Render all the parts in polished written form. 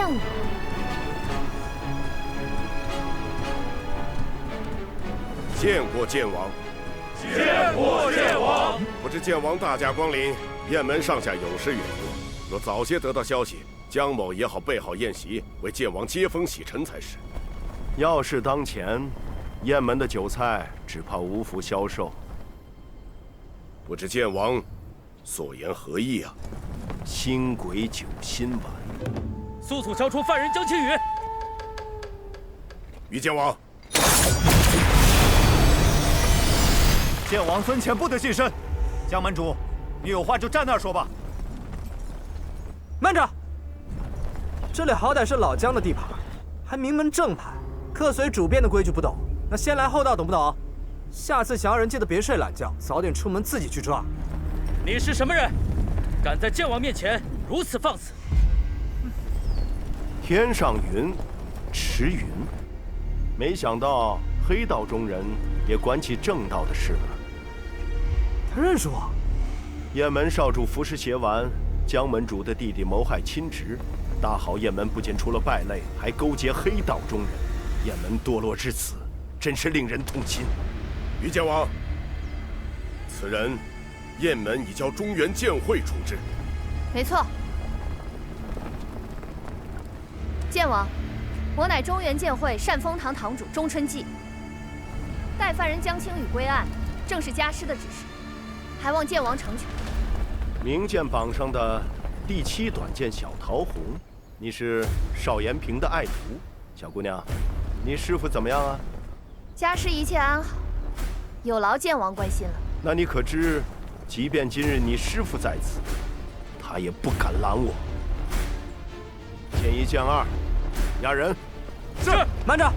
王。见过剑王。见过剑王。不知剑王大驾光临，雁门上下有失远迎。若早些得到消息，江某也好备好宴席，为剑王接风洗尘才是。要事当前，雁门的酒菜只怕无福消受。不知剑王所言何意啊？新鬼酒新丸，速速交出犯人江青宇。于剑王。剑王尊前不得近身。江门主，你有话就站那儿说吧。慢着，这里好歹是老江的地盘，还名门正派，客随主便的规矩不懂，那先来后到懂不懂？下次想要人记得别睡懒觉，早点出门自己去抓。你是什么人？敢在剑王面前如此放肆？天上云，驰云。没想到黑道中人也管起正道的事了。他认识我。雁门少主服食邪丸，江门主的弟弟谋害亲侄，大好雁门不仅除了败类，还勾结黑道中人，雁门堕落至此，真是令人痛心。于剑王，此人雁门已交中原剑会处置。没错。剑王，我乃中原剑会善丰堂堂主钟春季，待犯人江青宇归案，正是家师的指示，还望剑王成全。名剑榜上的第7短剑小桃红，你是邵延平的爱徒。小姑娘，你师父怎么样啊？家师一切安好，有劳剑王关心了。那你可知，即便今日你师父在此，他也不敢拦我。剑1剑2，押人。是。慢着，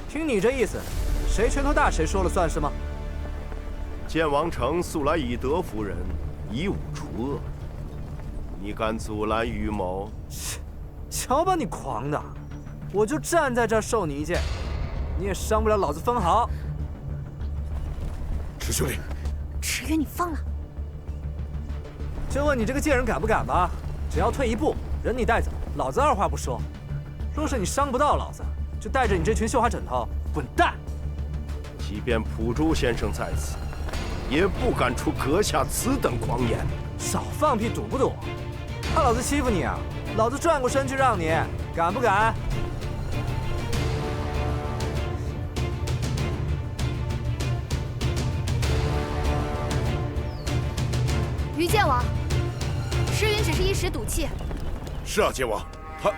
听你这意思，谁拳头大谁说了算是吗？剑王城素来以德服人，以武除恶。你敢阻拦于某？瞧把你狂的！我就站在这儿受你一剑，你也伤不了老子分毫。池兄弟，池月，你放了。就问你这个贱人敢不敢吧？只要退一步，人你带走，老子二话不说。若是你伤不到老子，就带着你这群绣花枕头滚蛋！即便普珠先生在此，也不敢出阁下此等狂言。少放屁，堵不堵？怕老子欺负你啊？老子转过身去让你，敢不敢？于剑王，石云只是一时赌气。是啊，剑王，他。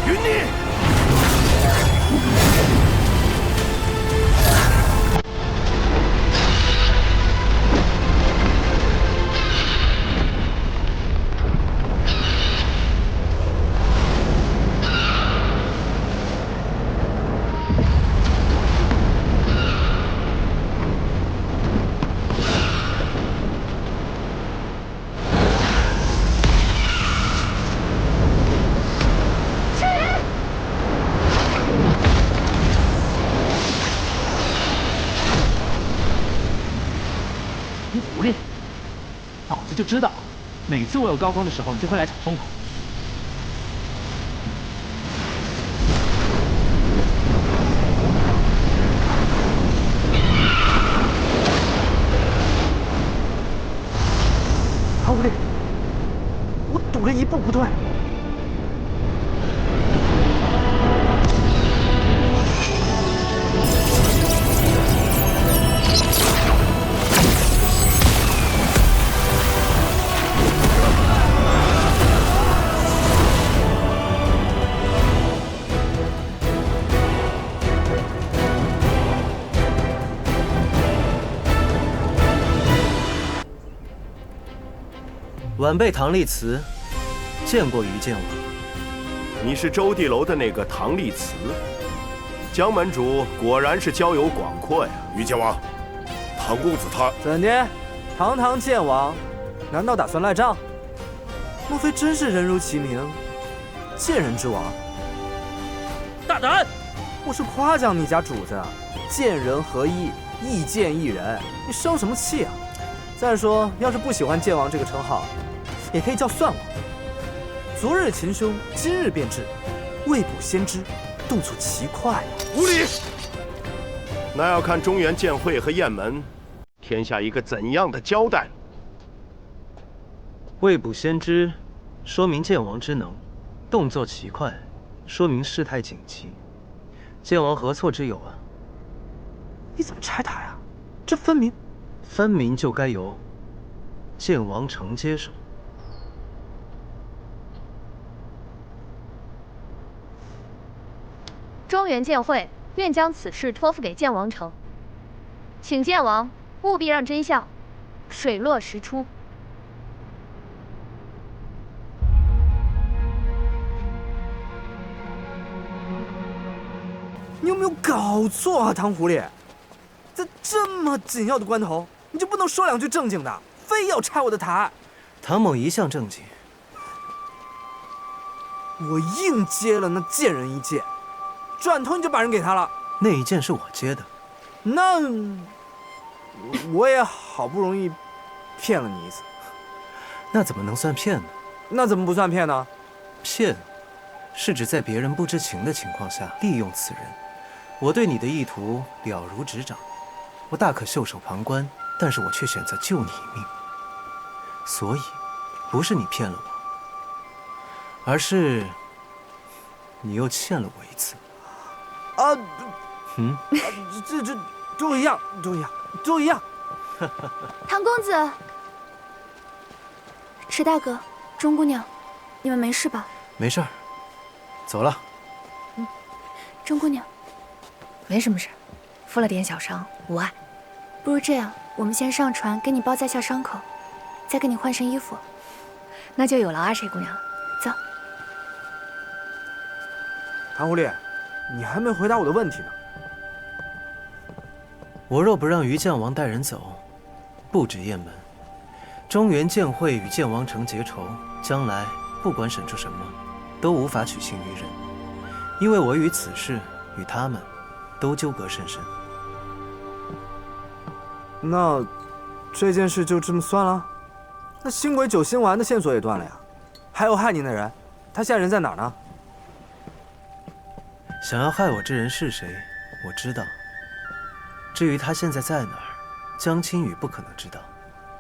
云逆！你狐狸，老子就知道，每次我有高光的时候，你就会来抢风头。好狐狸，我赌了一步不对。晚辈唐立慈，见过于剑王。你是周地楼的那个唐立慈，江门主果然是交友广阔呀。于剑王，唐公子他怎的？堂剑王，难道打算赖账？莫非真是人如其名，剑人之王。大胆！我是夸奖你家主子，剑人合一，一剑一人，你生什么气啊？再说，要是不喜欢剑王这个称号，也可以叫算王。昨日擒凶，今日变质，未卜先知，动作奇快。无礼！那要看中原剑会和雁门天下一个怎样的交代。未卜先知，说明剑王之能；动作奇快，说明事态紧急。剑王何错之有啊？你怎么拆台啊？这分明就该由剑王城接手。中原剑会愿将此事托付给剑王城，请剑王务必让真相水落石出。你有没有搞错啊，唐狐狸？在这么紧要的关头，你就不能说两句正经的，非要拆我的台？唐某一向正经，我硬接了那贱人一剑，转头你就把人给他了。那一剑是我接的，那我也好不容易骗了你一次，那怎么能算骗呢？那怎么不算骗呢？骗，是指在别人不知情的情况下利用此人。我对你的意图了如指掌，我大可袖手旁观，但是我却选择救你一命。所以，不是你骗了我，而是你又欠了我一次。这都一样。唐公子，池大哥，钟姑娘，你们没事吧？没事儿，走了。钟姑娘，没什么事，负了点小伤，无碍。不如这样，我们先上船，给你包扎下伤口，再给你换身衣服。那就有劳阿水姑娘了。走。唐狐狸，你还没回答我的问题呢。我若不让于将王带人走，不止雁门，中原剑会与剑王城结仇，将来不管审出什么，都无法取信于人，因为我与此事与他们都纠葛甚深。那这件事就这么算了？那星鬼九星丸的线索也断了呀，还有害您的人，他现在人在哪儿呢？想要害我之人是谁，我知道。至于他现在在哪儿，江青羽不可能知道。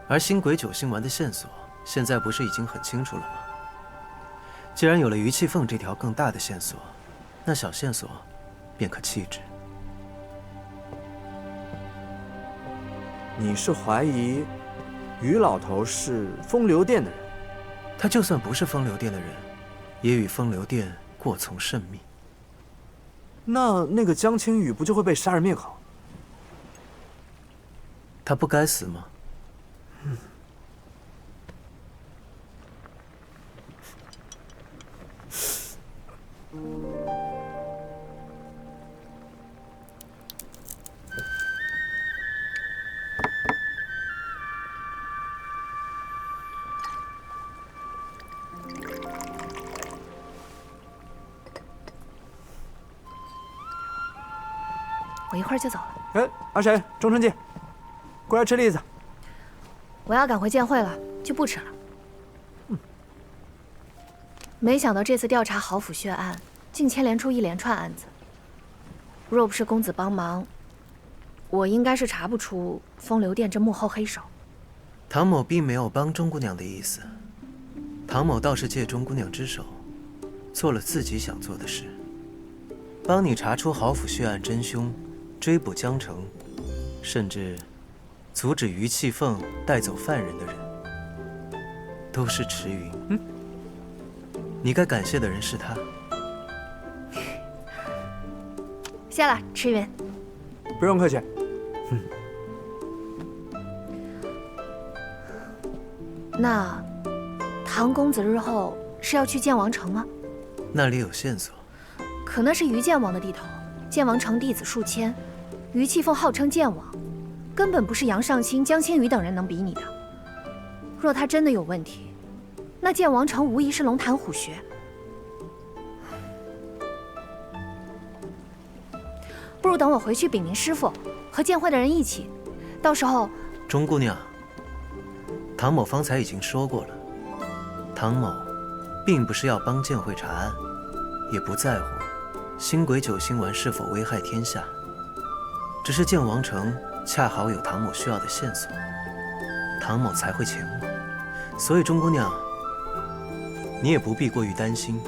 而星鬼九星丸的线索，现在不是已经很清楚了吗？既然有了于气凤这条更大的线索，那小线索便可弃之。你是怀疑于老头是风流殿的人？他就算不是风流殿的人，也与风流殿过从甚密。那个江青羽不就会被杀人灭口？他不该死吗？我一会儿就走了。哎，阿谁，钟春季，过来吃栗子。我要赶回剑会了，就不吃了。没想到这次调查豪府血案，竟牵连出一连串案子。若不是公子帮忙，我应该是查不出风流殿这幕后黑手。唐某并没有帮钟姑娘的意思，唐某倒是借钟姑娘之手，做了自己想做的事，帮你查出豪府血案真凶，追捕江城，甚至阻止于气凤带走犯人的人，都是迟云。你该感谢的人是他。谢了，迟云。不用客气。那唐公子日后是要去剑王城吗？那里有线索。可那是于剑王的地头，剑王城弟子数千，于气凤号称剑王，根本不是杨尚卿、江青羽等人能比拟的。若他真的有问题，那剑王城无疑是龙潭虎穴。不如等我回去禀明师傅，和剑会的人一起，到时候……钟姑娘，唐某方才已经说过了，唐某并不是要帮剑会查案，也不在乎星鬼九星丸是否危害天下，只是剑王城恰好有唐某需要的线索，唐某才会前往。所以钟姑娘，你也不必过于担心。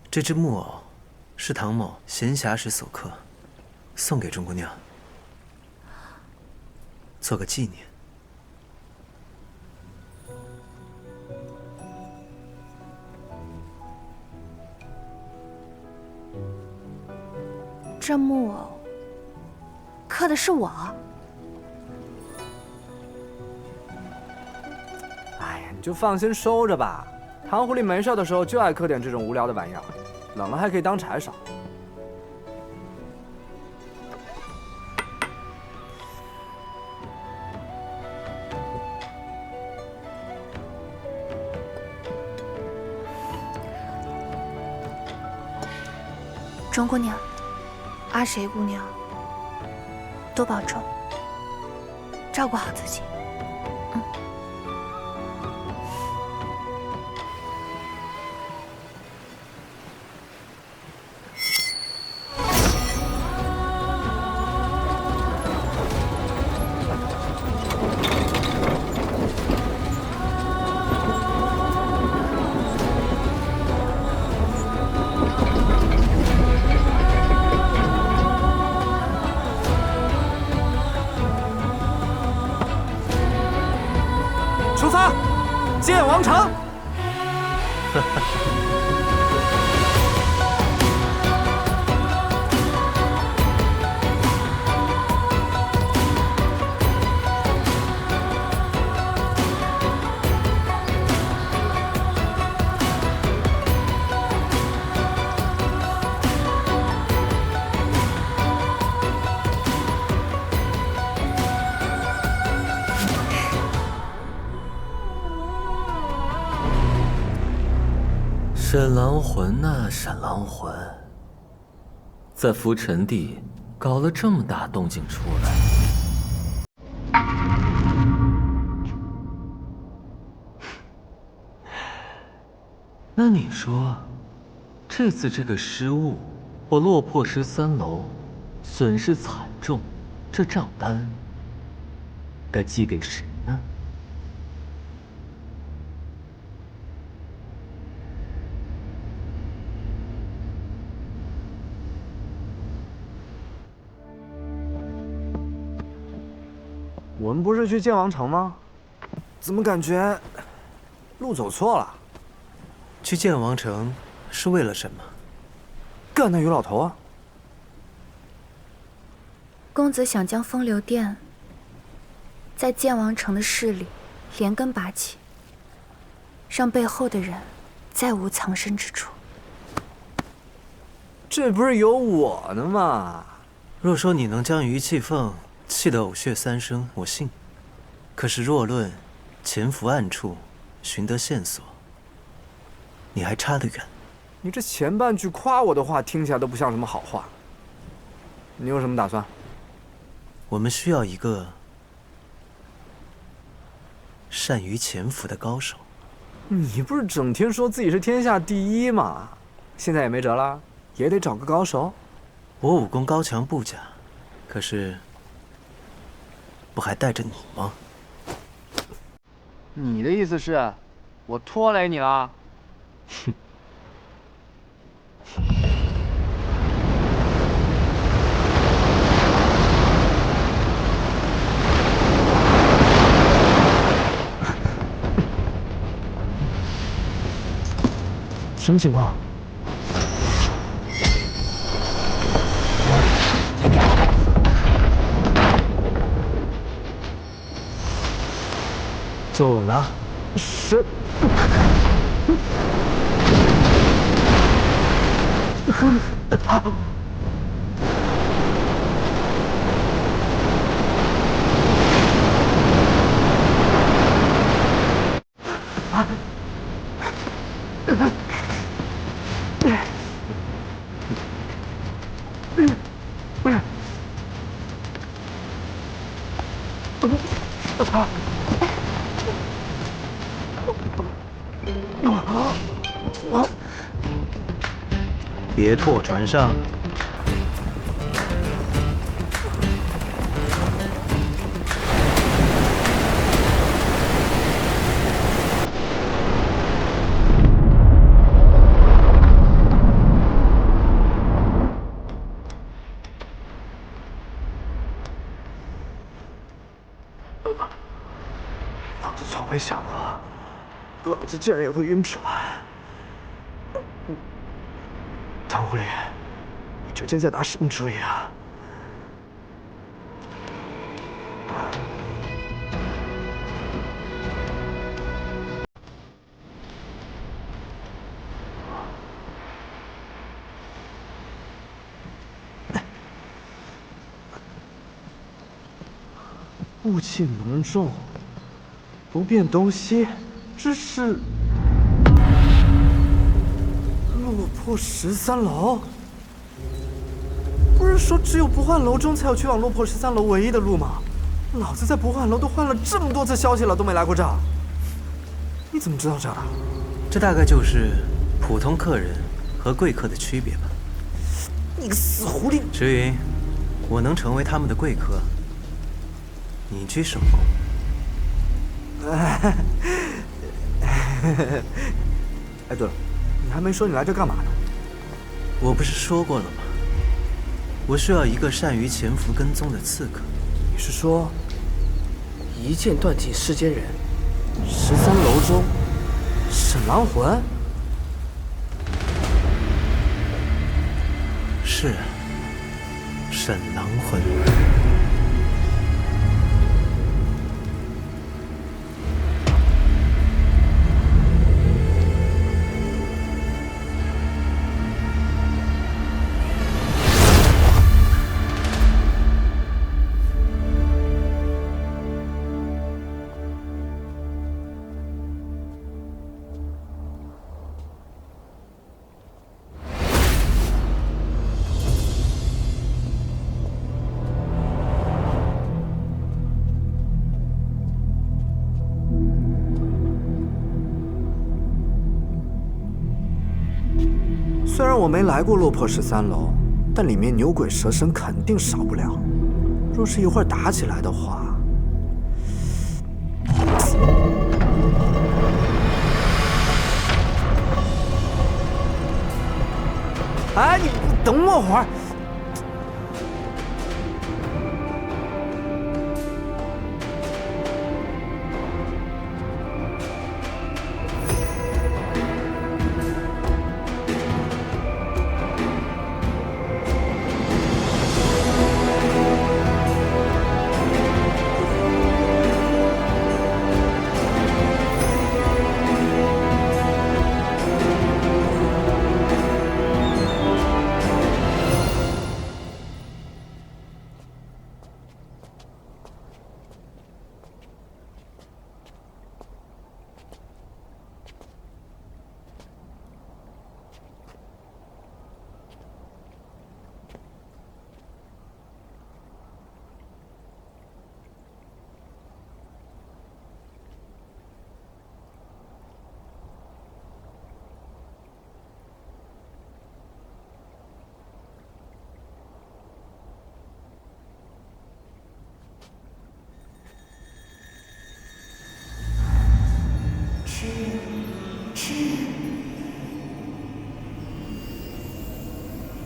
这只木偶是唐某闲暇时所刻，送给钟姑娘，做个纪念。这木偶刻的是我。哎呀，你就放心收着吧。唐狐狸没事的时候就爱刻点这种无聊的玩意儿，冷了还可以当柴烧。钟姑娘，阿谁姑娘，多保重，照顾好自己。出发，剑王城。沈狼魂呐，沈狼魂，在浮尘地搞了这么大动静出来，那你说，这次这个失误，我落魄13楼，损失惨重，这账单该寄给谁呢？我们不是去剑王城吗？怎么感觉路走错了？去剑王城是为了什么？干那于老头啊！公子想将风流殿在剑王城的势力连根拔起，让背后的人再无藏身之处。这不是有我呢吗？若说你能将于气凤气得呕血3升，我信。可是若论潜伏暗处，寻得线索，你还差得远。你这前半句夸我的话听起来都不像什么好话。你有什么打算？我们需要一个善于潜伏的高手。你不是整天说自己是天下第一吗？现在也没辙了，也得找个高手。我武功高强不假，可是不还带着你吗？你的意思是，我拖累你了？哼。什么情况？坐稳了。是。别拓船上。老子从未想过，老子竟然也会晕船。唐狐狸，你究竟在打什么主意啊？雾气浓重，不辨东西，这是落魄13楼。不是说只有不换楼中才有去往落魄13楼唯一的路吗？老子在不换楼都换了这么多次消息了，都没来过这儿。你怎么知道这儿的？这大概就是普通客人和贵客的区别吧。你个死狐狸！石云，我能成为他们的贵客，你居首功。哎，对了，你还没说你来这干嘛呢？我不是说过了吗？我需要一个善于潜伏跟踪的刺客。你是说一剑断尽世间人，13楼中沈狼魂？是啊，沈狼魂。虽然我没来过落魄13楼，但里面牛鬼蛇神肯定少不了。若是一会儿打起来的话，哎，你等我会儿。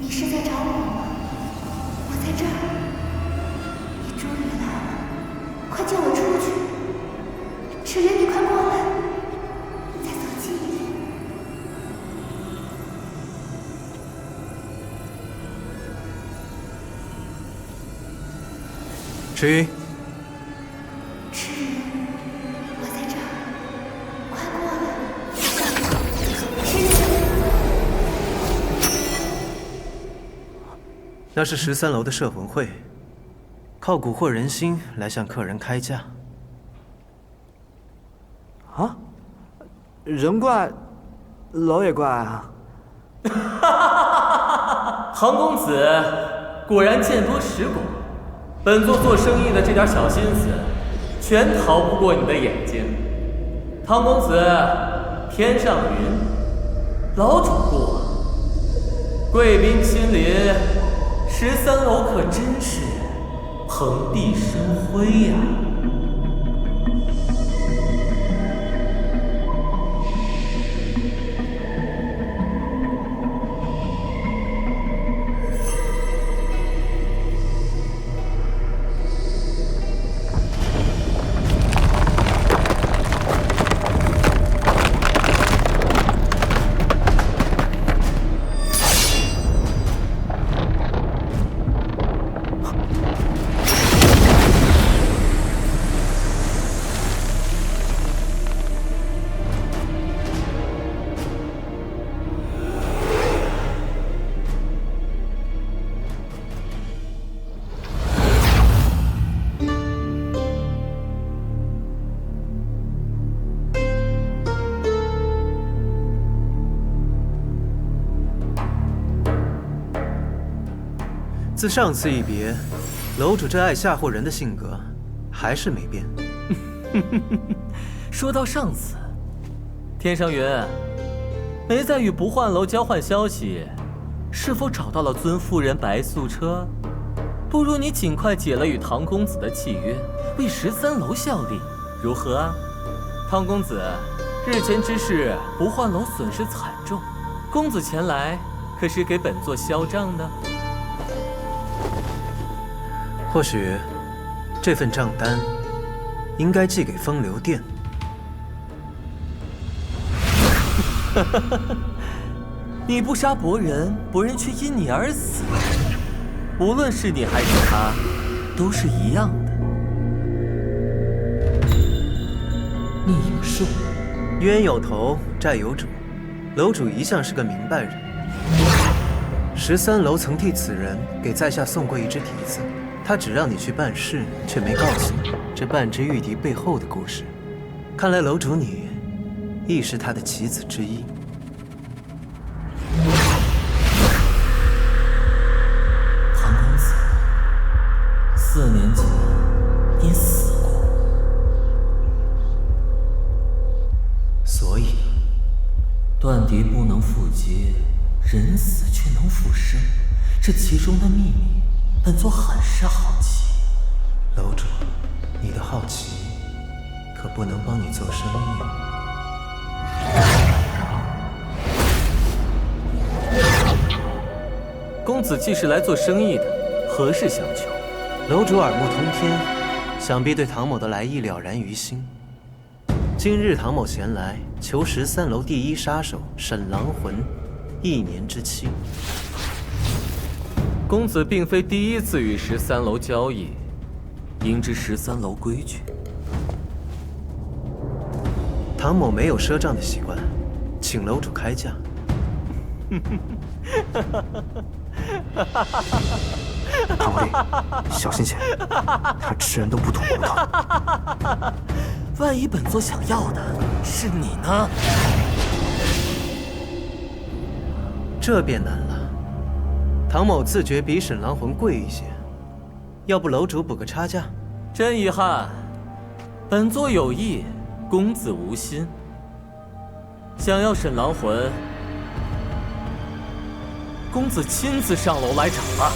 你是在找我吗？我在这儿。你终于来了，快叫我出去！赤人，你快过来，再走近一点。赤云，赤人，我在这儿，快过来！赤人。那是13楼的摄魂会，靠蛊惑人心来向客人开价。啊？人怪，楼也怪啊。唐公子果然见多识广，本座做生意的这点小心思，全逃不过你的眼睛。唐公子，天上云，老主过，贵宾亲临，13楼可真是蓬荜生辉呀。自上次一别，楼主这爱吓唬人的性格还是没变。说到上次，天上云没在与不换楼交换消息，是否找到了尊夫人白素车？不如你尽快解了与唐公子的契约，为13楼效力，如何啊？唐公子，日前之事，不换楼损失惨重，公子前来可是给本座销账的？或许这份账单应该寄给风流殿。你不杀伯仁，伯仁却因你而死，无论是你还是他，都是一样的。逆影术，冤有头，债有主，楼主一向是个明白人。13楼曾替此人给在下送过一只笛子。他只让你去办事，却没告诉你这半只玉笛背后的故事。看来楼主你亦是他的棋子之一。唐公子，4年前因死过，所以断笛不能复接，人死却能复生，这其中的秘密。本座很是好奇，楼主，你的好奇可不能帮你做生意。公子既是来做生意的，何事相求？楼主耳目通天，想必对唐某的来意了然于心。今日唐某前来求13楼第一杀手沈狼魂1年之期。公子并非第一次与13楼交易，应知13楼规矩。唐某没有赊账的习惯，请楼主开价。唐国立，小心些，他吃人都不吐骨头。万一本座想要的是你呢？这便难了。唐某自觉比沈狼魂贵一些，要不楼主补个差价？真遗憾，本座有意，公子无心。想要沈狼魂，公子亲自上楼来找吧。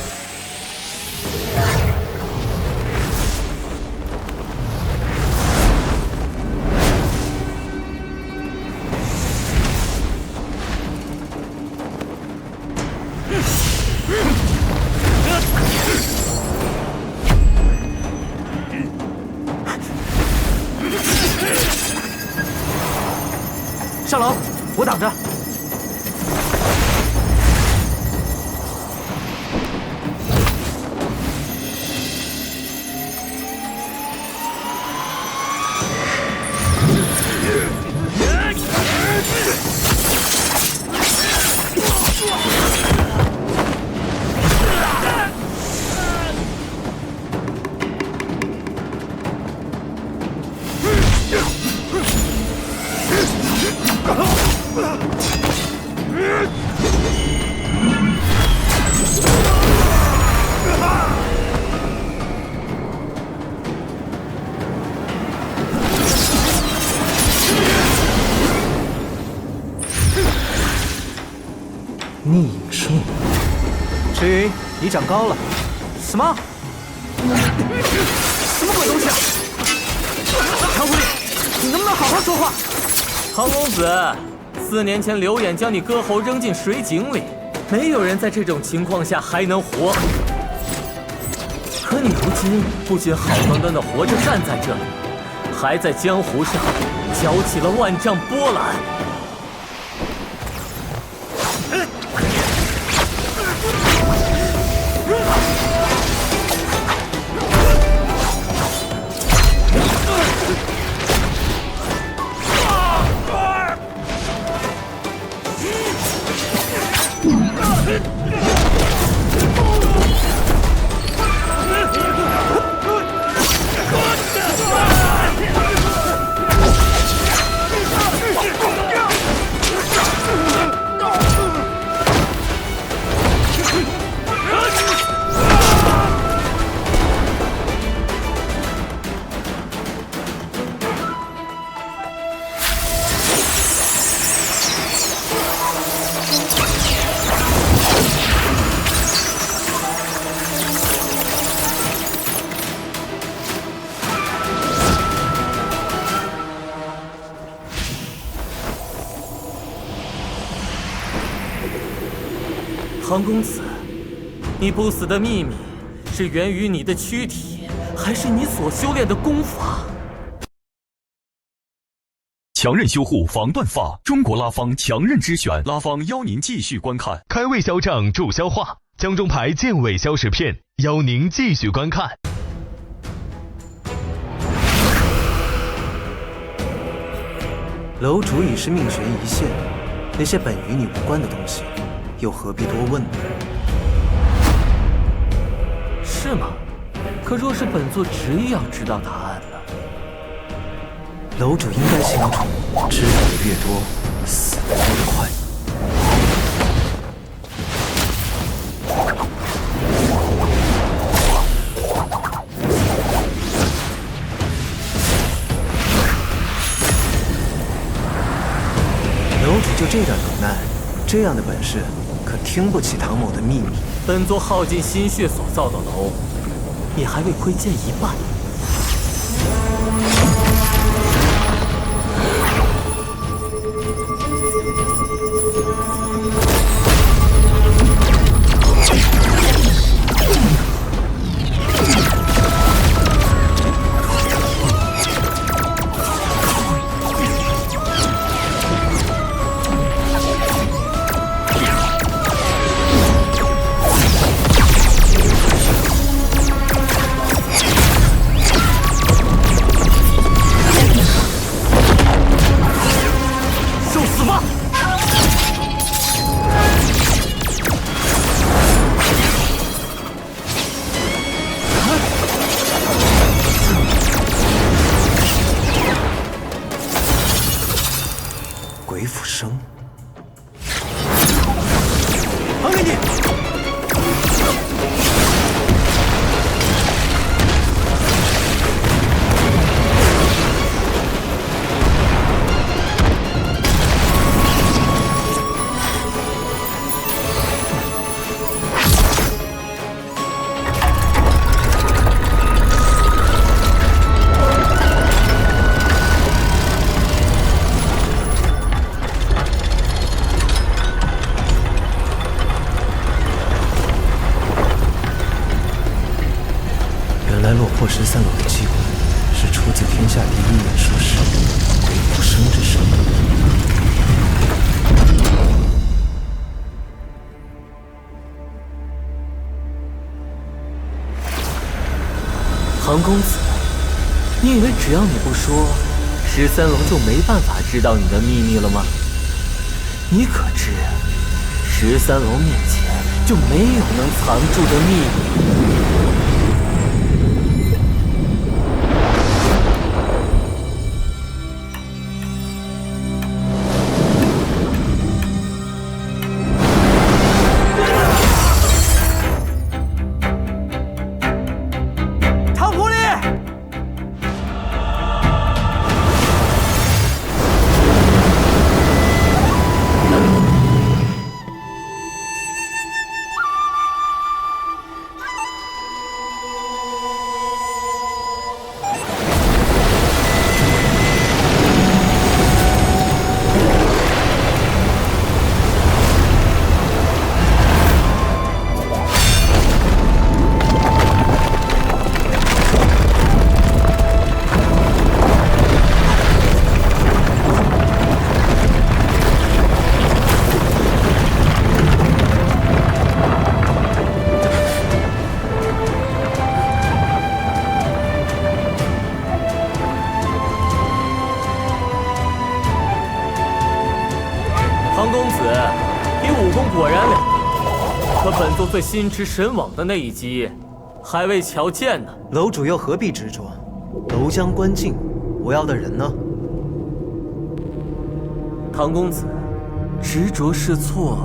上楼，我挡着。逆影术。赤云，你长高了。什么？什么鬼东西啊！唐狐狸，你能不能好好说话？唐公子，4年前刘演将你割喉扔进水井里，没有人在这种情况下还能活。可你如今不仅好端端的活着站在这里，还在江湖上搅起了万丈波澜。唐公子，你不死的秘密是源于你的躯体，还是你所修炼的功法？强韧修护防断发，中国拉芳强韧之选，拉芳邀您继续观看。开胃消胀助消化，江中牌健胃消食片，邀您继续观看。楼主已是命悬一线，那些本与你无关的东西，又何必多问呢？是吗？可若是本座执意要知道答案呢？楼主应该清楚，知道的越多，死得越快。楼主就这点能耐，这样的本事，可听不起唐某的秘密。本座耗尽心血所造的楼，你还未窥见一半。鬼斧生，还给你！原来落魄13楼的机关是出自天下第一演术师鬼斧生之手。唐公子，你以为只要你不说，13楼就没办法知道你的秘密了吗？你可知，13楼面前就没有能藏住的秘密。唐公子，你武功果然了得，可本座最心驰神往的那一击，还未瞧见呢。楼主又何必执着？楼将关尽，我要的人呢？唐公子，执着是错，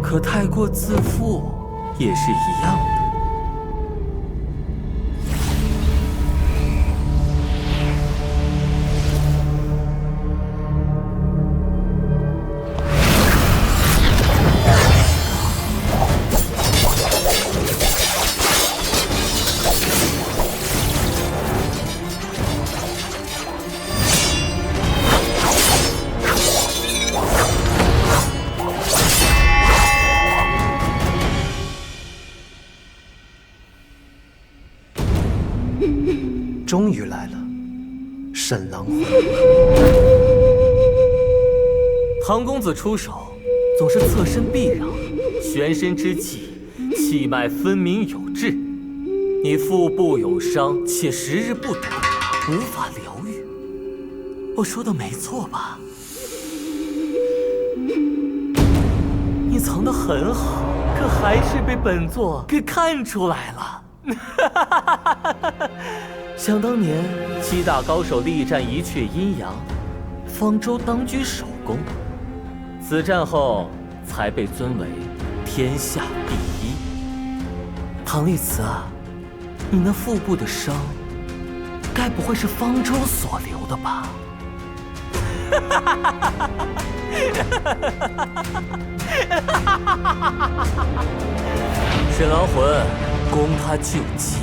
可太过自负也是一样的。终于来了，沈狼魂。唐公子出手总是侧身避让，旋身之际，气脉分明有致。你腹部有伤，且时日不短，无法疗愈。我说的没错吧？你藏得很好，可还是被本座给看出来了。想当年7大高手力战一阙阴阳，方舟当居首功，此战后才被尊为天下第一。唐丽慈啊，你那腹部的伤，该不会是方舟所留的吧？沈狼魂，攻他救急。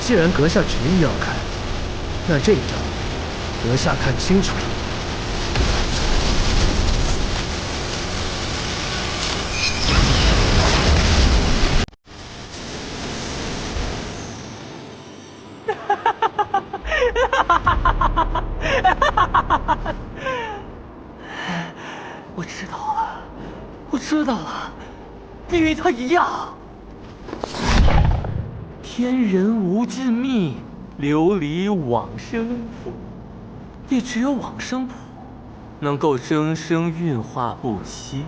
既然阁下执意要看，那这一招，阁下看清楚了。我知道了，我知道了，你与他一样。天人无尽秘，琉璃往生谱。也只有往生谱，能够生生运化不息，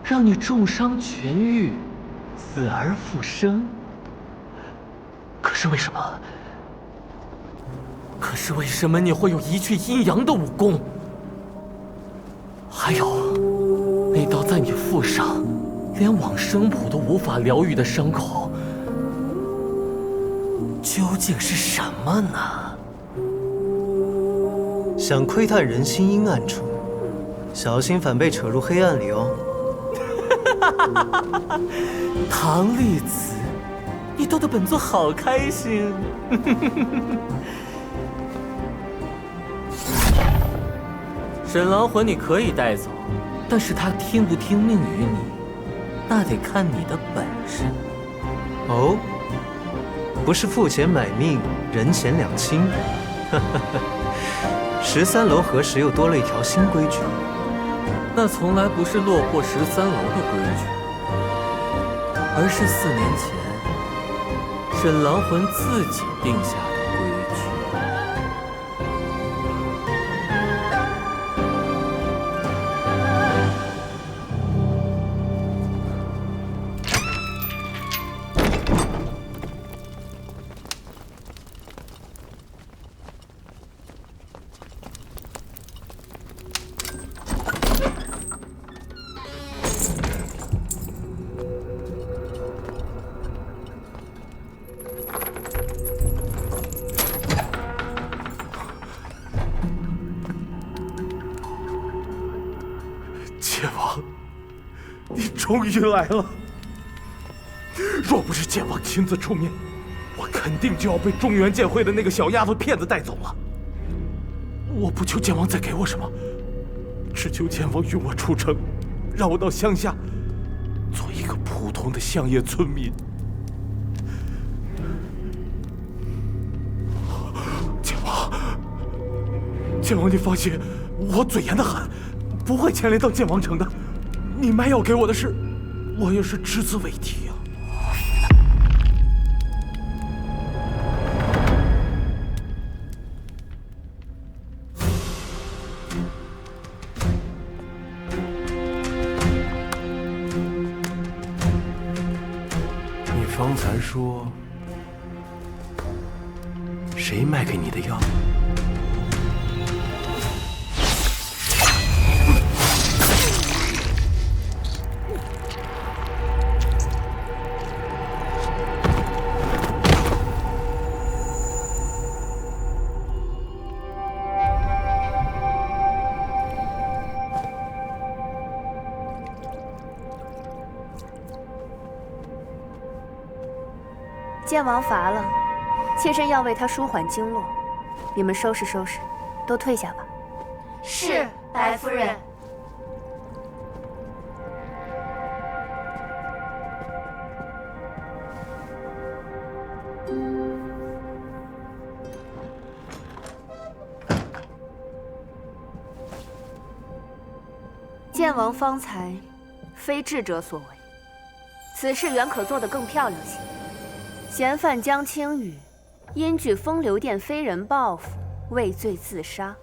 让你重伤痊愈，死而复生。可是为什么你会有一阙阴阳的武功？还有，那道在你腹上连往生谱都无法疗愈的伤口，究竟是什么呢？想窥探人心阴暗处，小心反被扯入黑暗里哦。唐丽子，你逗得本座好开心。沈狼魂你可以带走，但是他听不听命于你，那得看你的本事。哦，不是付钱买命，人钱两清。13楼何时又多了一条新规矩？那从来不是落魄13楼的规矩，而是4年前沈狼魂自己定下的规矩。剑王，你终于来了！若不是剑王亲自出面，我肯定就要被中原剑会的那个小丫头骗子带走了。我不求剑王再给我什么，只求剑王与我出城，让我到乡下做一个普通的乡野村民。剑王，你放心，我嘴严得很，不会牵连到剑王城的。你卖药给我的事，我也是只字未提啊。你方才说，谁卖给你的药？剑王乏了，妾身要为他舒缓经络。你们收拾收拾，都退下吧。是，白夫人。剑王方才非智者所为，此事原可做得更漂亮些。嫌犯江青羽因据风流殿非人报复，畏罪自杀。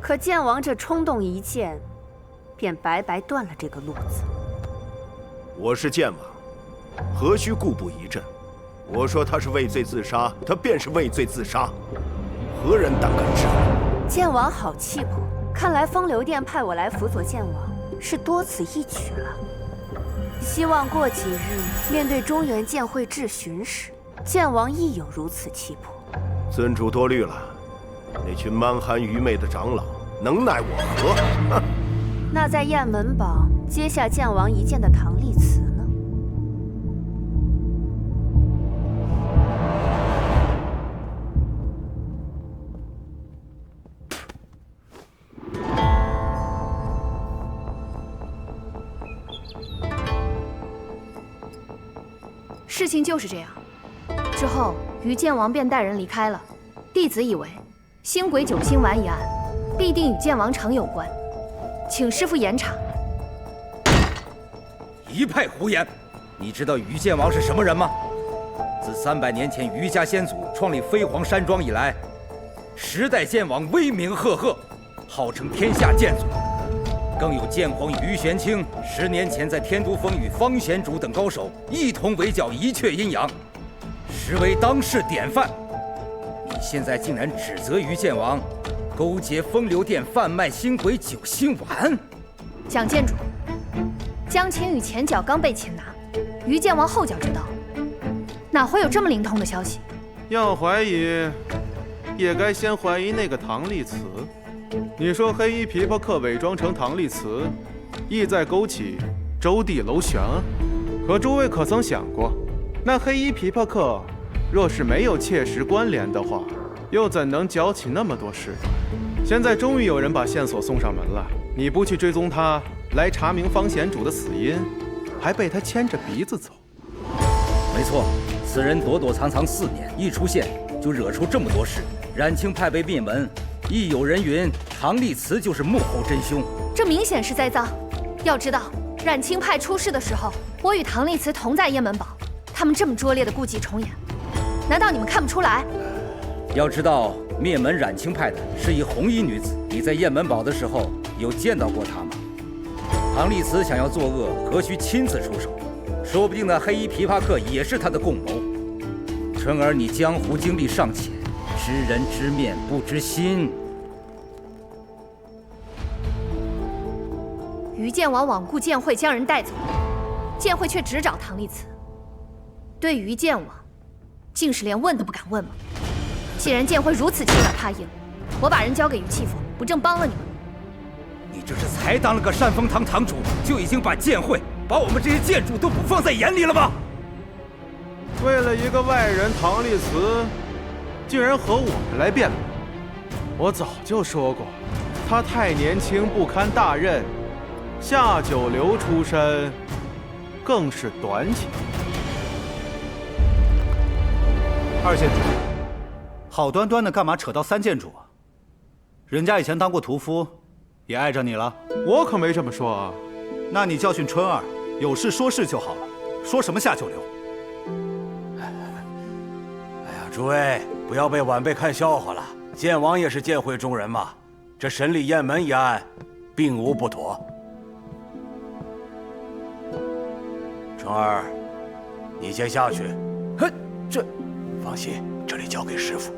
可剑王这冲动一剑，便白白断了这个路子。我是剑王，何须故布疑阵？我说他是畏罪自杀，他便是畏罪自杀，何人胆敢质问？剑王好气魄，看来风流殿派我来辅佐剑王，是多此一举了。希望过几日面对中原剑会质询时，剑王亦有如此气魄。尊主多虑了，那群蛮横愚昧的长老能奈我何？那在雁门堡接下剑王一剑的唐丽慈呢？事情就是这样。之后，于剑王便带人离开了。弟子以为，星鬼九星丸一案必定与剑王城有关，请师父严查。一派胡言！你知道于剑王是什么人吗？自300年前于家先祖创立飞黄山庄以来，10代剑王威名赫赫，号称天下剑祖。更有剑皇于玄清10年前在天都峰与方贤主等高手一同围剿一阙阴阳，实为当世典范。你现在竟然指责于剑王勾结风流殿贩卖星鬼九星丸？蒋剑主，江青羽前脚刚被擒拿，于剑王后脚知道，哪会有这么灵通的消息？要怀疑，也该先怀疑那个唐丽慈。你说黑衣琵琶客伪装成唐丽慈，意在勾起周地楼旋？可诸位可曾想过，那黑衣琵琶客若是没有切实关联的话，又怎能搅起那么多事端？现在终于有人把线索送上门了，你不去追踪他，来查明方贤主的死因，还被他牵着鼻子走。没错，此人躲躲藏藏4年，一出现就惹出这么多事。冉青派被灭门，亦有人云唐丽慈就是幕后真凶，这明显是栽赃。要知道，冉青派出事的时候，我与唐丽慈同在雁门堡，他们这么拙劣的故伎重演，难道你们看不出来？要知道，灭门冉青派的是一红衣女子，你在雁门堡的时候有见到过她吗？唐丽慈想要作恶，何须亲自出手？说不定那黑衣琵琶客也是他的共谋。春儿，你江湖经历尚浅，知人知面不知心。于剑王罔顾剑慧将人带走，剑慧却只找唐丽慈。对于剑王，竟是连问都不敢问吗？既然剑慧如此轻软怕硬，我把人交给于弃府，不正帮了你们？你这是才当了个善丰堂堂主，就已经把剑慧、把我们这些剑主都不放在眼里了吗？为了一个外人唐丽慈，竟然和我们来辩论。我早就说过，他太年轻，不堪大任。下九流出身，更是短浅。2剑主，好端端的干嘛扯到3剑主啊？人家以前当过屠夫，也碍着你了。我可没这么说啊。那你教训春儿，有事说事就好了，说什么下九流？哎呀，诸位不要被晚辈看笑话了。剑王也是剑会中人嘛，这审理雁门一案，并无不妥。春儿，你先下去。哼，这放心，这里交给师傅。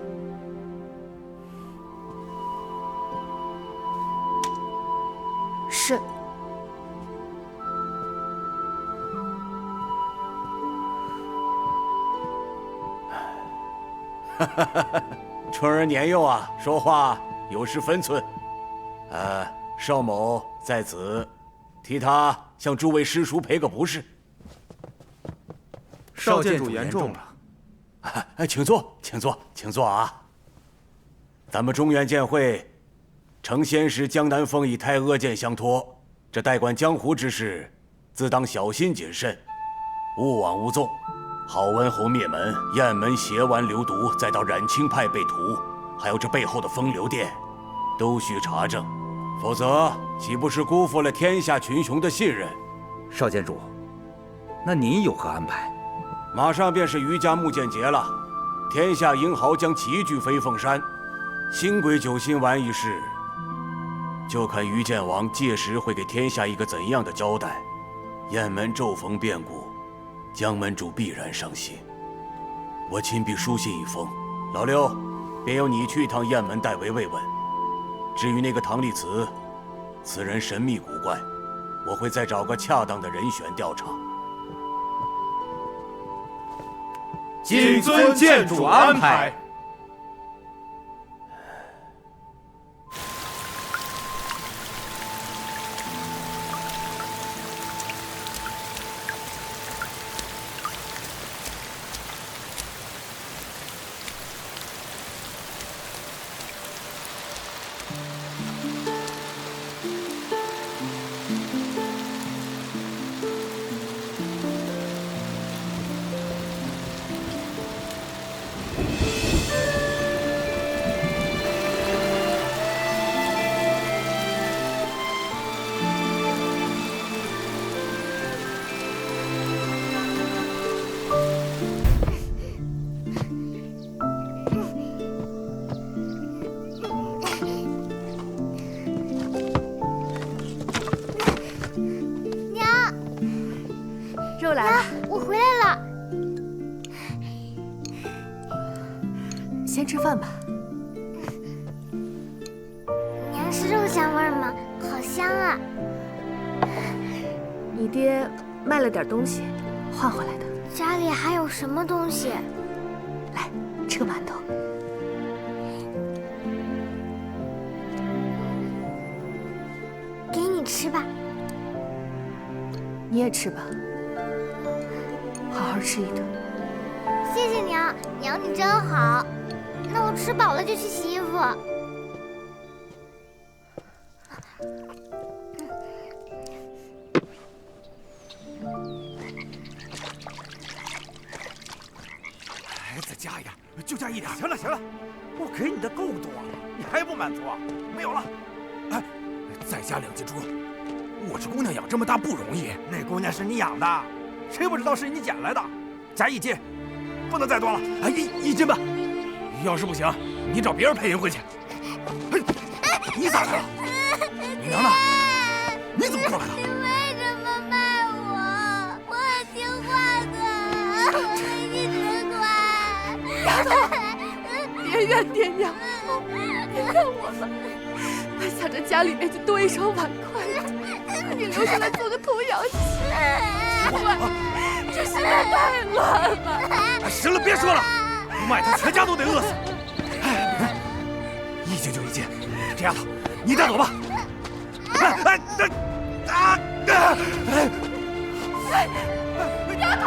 是。春儿年幼啊，说话有失分寸。邵某在此替他向诸位师叔赔个不是。邵剑主言重了。请坐，请坐，请坐啊。咱们中原剑会，承先师江南风以太阿剑相托，这代管江湖之事，自当小心谨慎，勿枉勿纵。郝文侯灭门，雁门邪丸流毒，再到冉青派被屠，还有这背后的风流殿，都需查证，否则岂不是辜负了天下群雄的信任？邵剑主，那您有何安排？马上便是余家木剑节了，天下英豪将齐聚飞凤山。星鬼九星丸一事，就看于剑王届时会给天下一个怎样的交代。雁门骤逢变故，江门主必然伤心。我亲笔书信一封，老六，便由你去一趟雁门代为慰问。至于那个唐丽慈，此人神秘古怪，我会再找个恰当的人选调查。谨遵剑主安排。肉来了，我回来了。先吃饭吧。娘是肉香味吗？好香啊！你爹卖了点东西，换回来的。家里还有什么东西？来，吃个馒头。吃吧。你也吃吧，好好吃一顿。谢谢娘，娘你真好。那我吃饱了就去洗衣服。再加一点，就加一点。行了行了，我给你的够多了，你还不满足啊？没有了。哎，再加2斤猪肉。我这姑娘养这么大不容易，那姑娘是你养的，谁不知道是你捡来的？加1斤，不能再多了。哎，一斤吧。要是不行，你找别人配银回去。哎，你咋来了？娘呢？你怎么过来了？你为什么卖我？我很听话的，我为你只管。丫头，别怨爹娘，你看我吧，还想着家里面就多一双碗筷，可你留下来做个童养媳。这世道太乱了。行了，别说了，卖他全家都得饿死。哎，1斤就1斤，这丫头，你带走吧。丫头，丫头。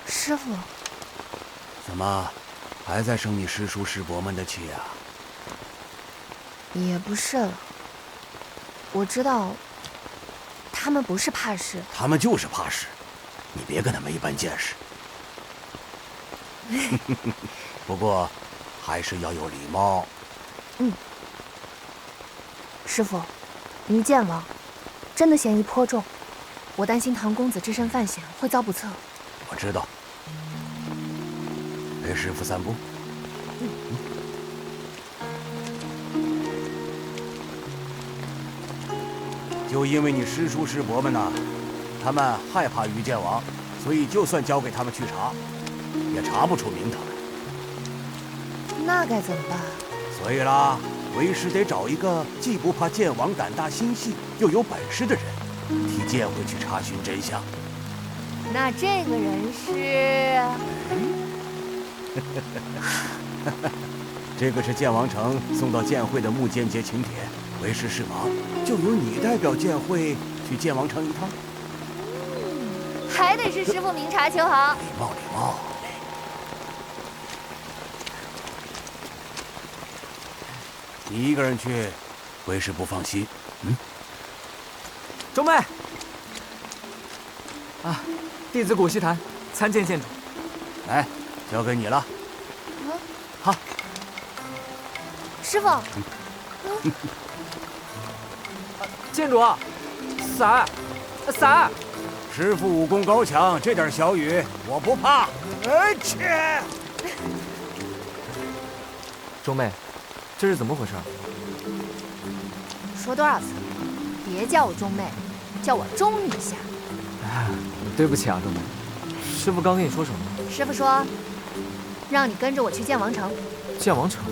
师傅，怎么，还在生你师叔师伯们的气啊？也不是了。我知道，他们不是怕事。他们就是怕事，你别跟他们一般见识。不过，还是要有礼貌。嗯。师傅，于剑王真的嫌疑颇重，我担心唐公子只身犯险，会遭不测。我知道。陪师傅散步。就因为你师叔师伯们呐，他们害怕于剑王，所以就算交给他们去查，也查不出名堂。那该怎么办？所以啦，为师得找一个既不怕剑王胆大心细，又有本事的人，替剑会去查询真相。那这个人是？这个是剑王城送到剑会的木剑节请帖，为师事忙，就由你代表剑会去剑王城一趟。还得是师傅明察秋毫。礼貌礼貌。你一个人去，为师不放心。钟妹，啊，弟子古稀谈，参见剑主。来，交给你了。好。师傅。剑主，伞，伞。师傅武功高强，这点小雨我不怕。切！钟妹，这是怎么回事？说多少次，别叫我钟妹，叫我钟女侠。对不起啊，钟妹。师傅刚跟你说什么？师傅说，让你跟着我去剑王城。剑王城？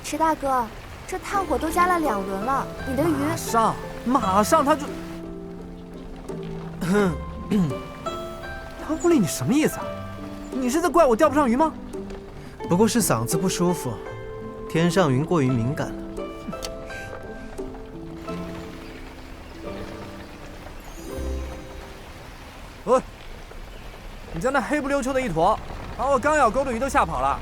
石大哥，这炭火都加了2轮了，你的鱼马上他就……唐狐狸，你什么意思啊？你是在怪我钓不上鱼吗？不过是嗓子不舒服，天上云过于敏感了。喂，你家那黑不溜秋的一坨，把我刚咬钩的鱼都吓跑了。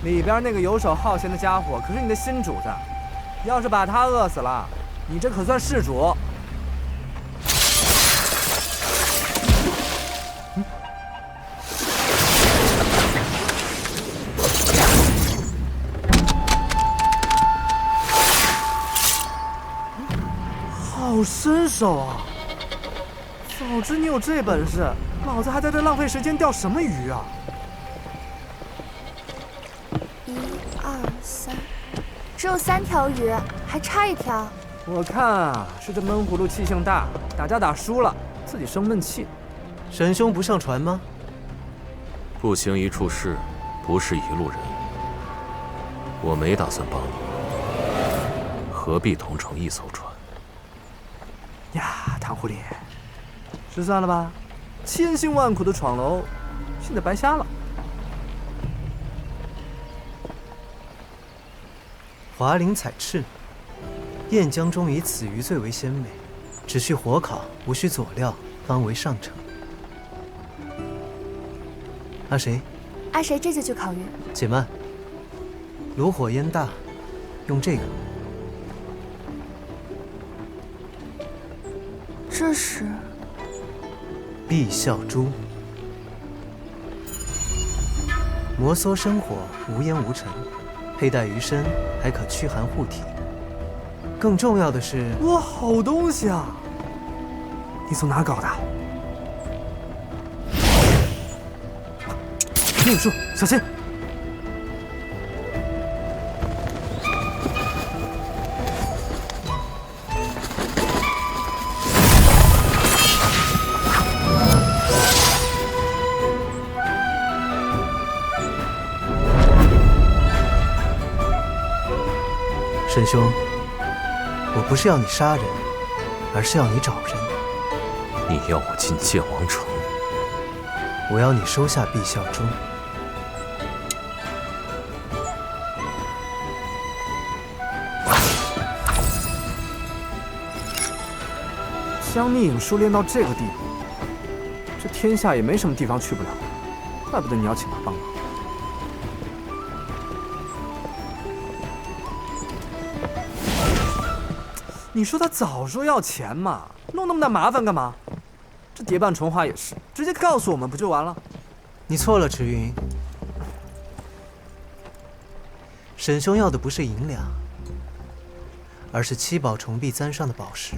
里边那个游手好闲的家伙可是你的新主子，要是把他饿死了，你这可算是主。好身手啊！早知你有这本事，老子还在这浪费时间钓什么鱼啊！1、2、3，只有3条鱼，还差1条。我看啊，是这闷葫芦气性大，打架打输了，自己生闷气。沈兄不上船吗？不行一处事，不是一路人。我没打算帮你，何必同乘一艘船？呀，唐狐狸，失算了吧？千辛万苦的闯楼，现在白瞎了。华鳞彩翅，燕江中以此鱼最为鲜美，只需火烤，无需佐料，方为上乘。阿谁？阿谁这就去烤鱼。且慢，炉火烟大，用这个。这是碧啸珠，摩挲生火，无烟无尘，佩戴于身还可驱寒护体。更重要的是，哇，好东西啊！你从哪搞的？那个树，小心！沈兄，我不是要你杀人，而是要你找人。你要我进剑王城？我要你收下碧啸珠。将秘影术练到这个地步，这天下也没什么地方去不了，怪不得你要请他帮忙。你说他早说要钱嘛，弄那么大麻烦干嘛？这蝶瓣重花也是，直接告诉我们不就完了？你错了，池云。沈兄要的不是银两，而是七宝重璧簪上的宝石。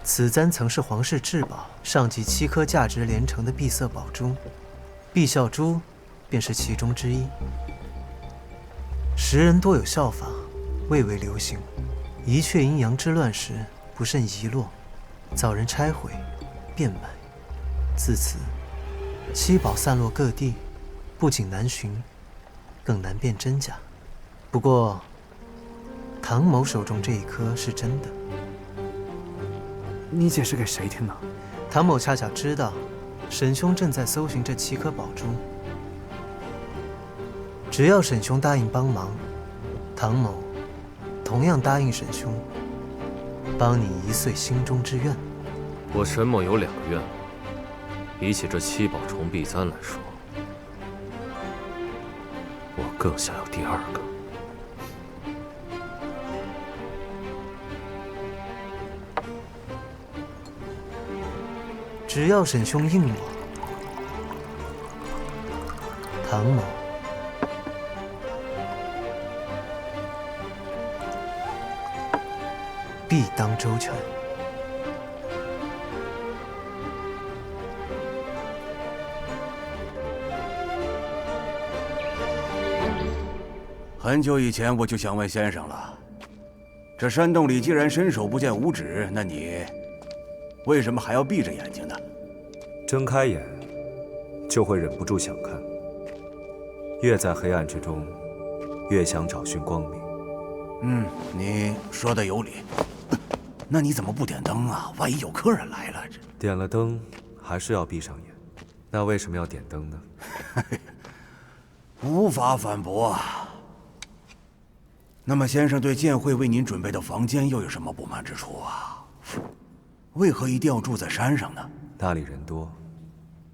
此簪曾是皇室至宝，上集7颗价值连城的碧色宝珠，碧啸珠便是其中之一。时人多有效法，蔚为流行。一阙阴阳之乱时，不慎遗落，遭人拆毁，变卖。自此，七宝散落各地，不仅难寻，更难辨真假。不过，唐某手中这一颗是真的。你解释给谁听呢？唐某恰巧知道，沈兄正在搜寻这7颗宝珠。只要沈兄答应帮忙，唐某同样答应沈兄，帮你一遂心中之愿。我沈某有2个愿望，比起这7宝重璧簪来说，我更想要第2个。只要沈兄应我，唐某必当周全。很久以前我就想问先生了，这山洞里既然伸手不见五指，那你为什么还要闭着眼睛呢？睁开眼，就会忍不住想看。越在黑暗之中，越想找寻光明。你说的有理。那你怎么不点灯啊？万一有客人来了，这点了灯，还是要闭上眼。那为什么要点灯呢？无法反驳。那么，先生对剑会为您准备的房间又有什么不满之处啊？为何一定要住在山上呢？那里人多。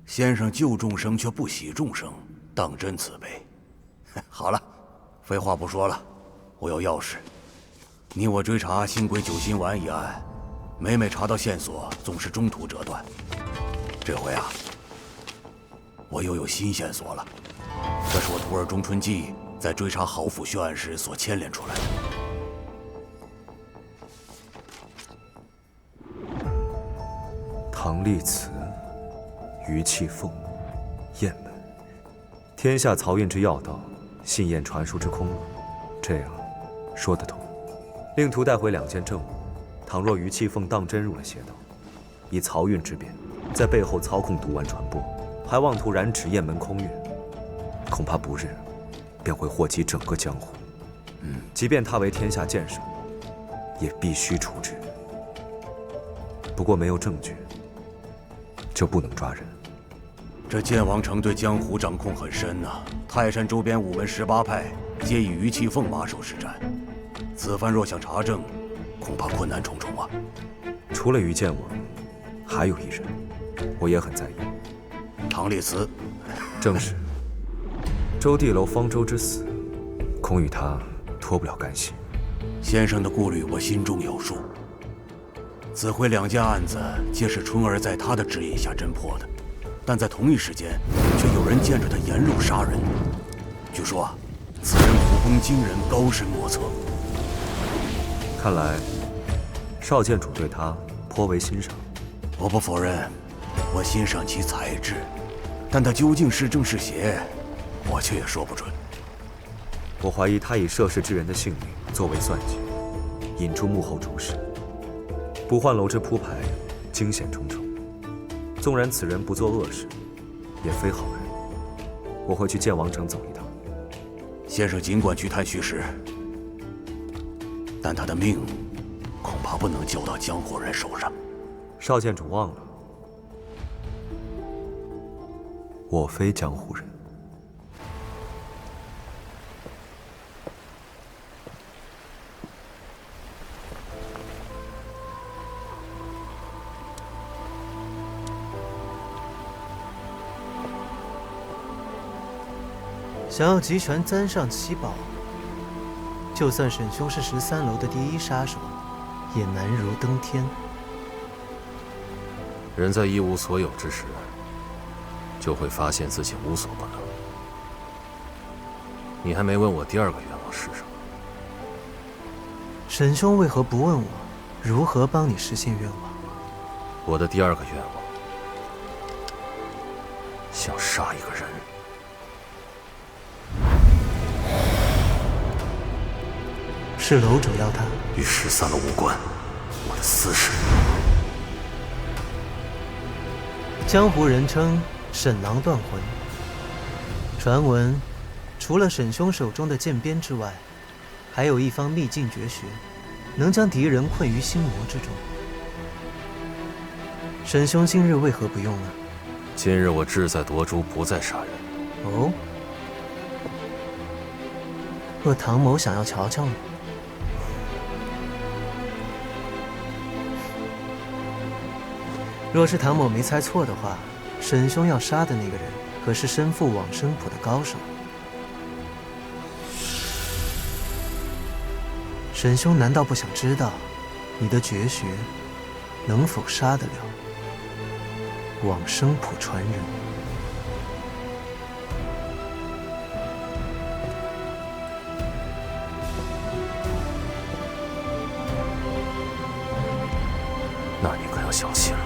先生救众生却不喜众生，当真慈悲。好了，废话不说了，我有钥匙。你我追查新鬼九心丸一案，每查到线索，总是中途折断。这回啊，我又有新线索了。这是我徒儿中春纪在追查郝府血案时所牵连出来的。唐立慈、于气凤、雁门，天下漕运之要道，信燕传书之空了。这样说得通。令徒带回2件证物，倘若于气凤当真入了邪道，以漕运之便，在背后操控毒丸传播，还妄图染指雁门空运，恐怕不日便会祸及整个江湖。即便他为天下剑圣，也必须处置。不过没有证据，就不能抓人。这剑王城对江湖掌控很深呐，泰山周边5门18派皆以于气凤马首是瞻。此番若想查证，恐怕困难重重啊。除了于剑王，还有一人，我也很在意。唐立慈，正是。周地楼方舟之死，恐与他脱不了干系。先生的顾虑我心中有数。子辉2件案子皆是春儿在他的指引下侦破的，但在同一时间，却有人见着他沿路杀人。据说啊，此人武功惊人，高深莫测。看来，少剑主对他颇为欣赏。我不否认，我欣赏其才智，但他究竟是正是邪，我却也说不准。我怀疑他以涉事之人的性命作为算计，引出幕后主使。不换楼之铺排，惊险重重。纵然此人不做恶事，也非好人。我会去剑王城走一趟。先生尽管去探虚实，但他的命恐怕不能交到江湖人手上。少剑主忘了，我非江湖人。想要集全簪上7宝，就算沈兄是13楼的第1杀手，也难如登天。人在一无所有之时，就会发现自己无所不能。你还没问我第2个愿望是什么？沈兄为何不问我如何帮你实现愿望？我的第2个愿望，想杀一个人。是楼主要他？与13楼无关，我的私事。江湖人称沈郎断魂。传闻，除了沈兄手中的剑鞭之外，还有一方秘境绝学，能将敌人困于心魔之中。沈兄今日为何不用呢？今日我志在夺珠，不再杀人。哦，若唐某想要瞧瞧呢？若是唐某没猜错的话，沈兄要杀的那个人，可是身负往生谱的高手。沈兄难道不想知道，你的绝学能否杀得了往生谱传人？那你可要小心了。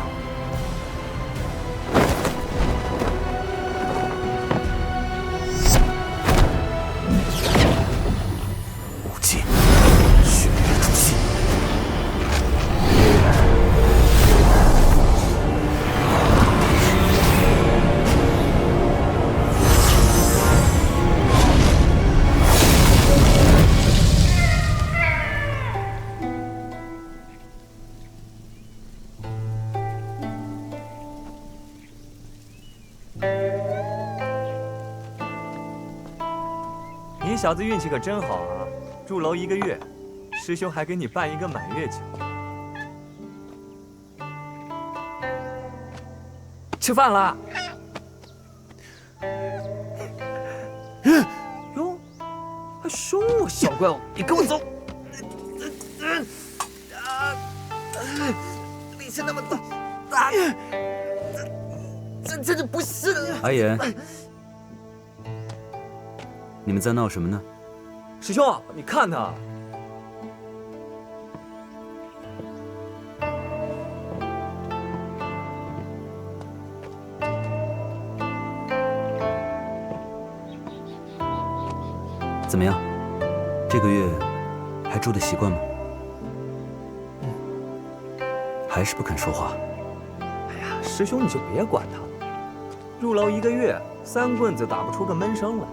无忌，血月之气。你小子运气可真好啊！住楼1个月，师兄还给你办一个满月酒。吃饭啦！哟，还凶我小怪物！你跟我走！力气那么大，这就不是了。阿言。你们在闹什么呢？师兄，你看他。怎么样？这个月还住得习惯吗？还是不肯说话？哎呀，师兄你就别管他了。入牢1个月，3棍子打不出个闷声来。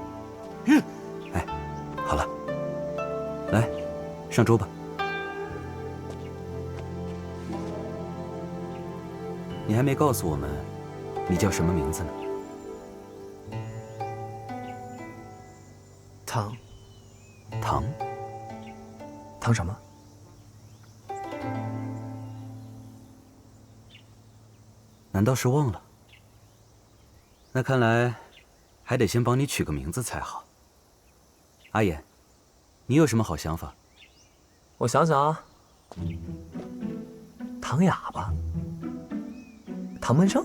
哎，好了，来，上桌吧。你还没告诉我们，你叫什么名字呢？唐。唐？唐什么？难道是忘了？那看来还得先帮你取个名字才好。阿言，你有什么好想法？我想想啊，唐哑巴，唐闷声，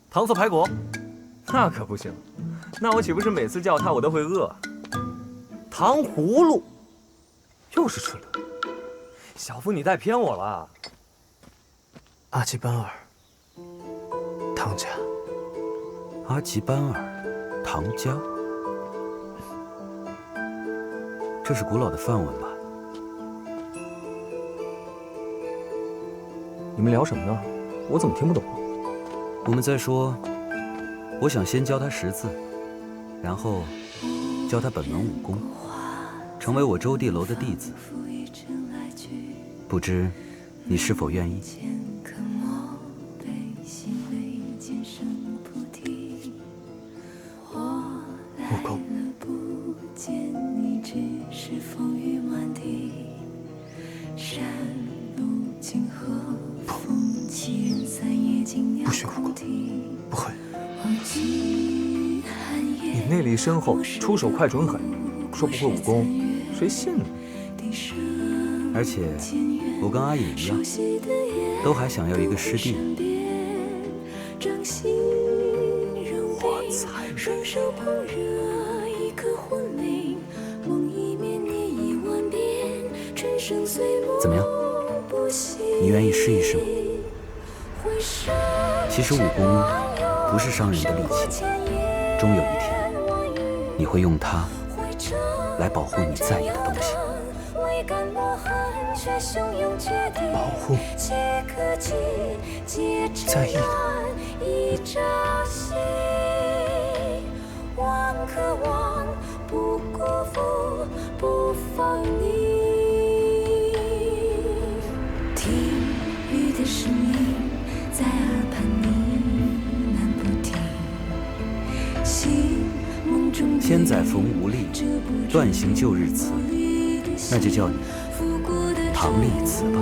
糖醋排骨，那可不行，那我岂不是每次叫他我都会饿？糖葫芦，又是蠢的。小夫，你带偏我了。阿吉班尔，唐家。阿吉班尔，唐家。这是古老的梵文吧？你们聊什么呢？我怎么听不懂？我们在说，我想先教他识字，然后教他本门武功，成为我周地楼的弟子。不知你是否愿意？武功。不学武功，不会。你内力深厚，出手快准狠，说不会武功，谁信呢？而且我跟阿隐一样，都还想要一个师弟。我才怎么样？你愿意试一试吗？其实武功不是伤人的利器，终有一天你会用它来保护你在意的东西。保护在意的。听雨的声音在耳畔呢喃不停，心梦中千载逢无力，断行旧日词，那就叫你唐立辞吧。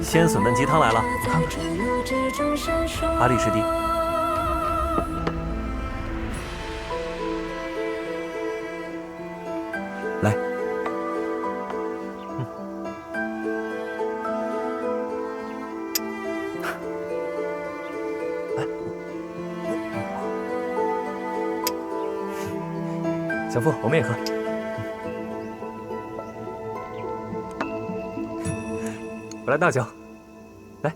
鲜笋焖鸡汤来了，看看。阿力师弟，来。小夫，我们也喝。我来倒酒，来。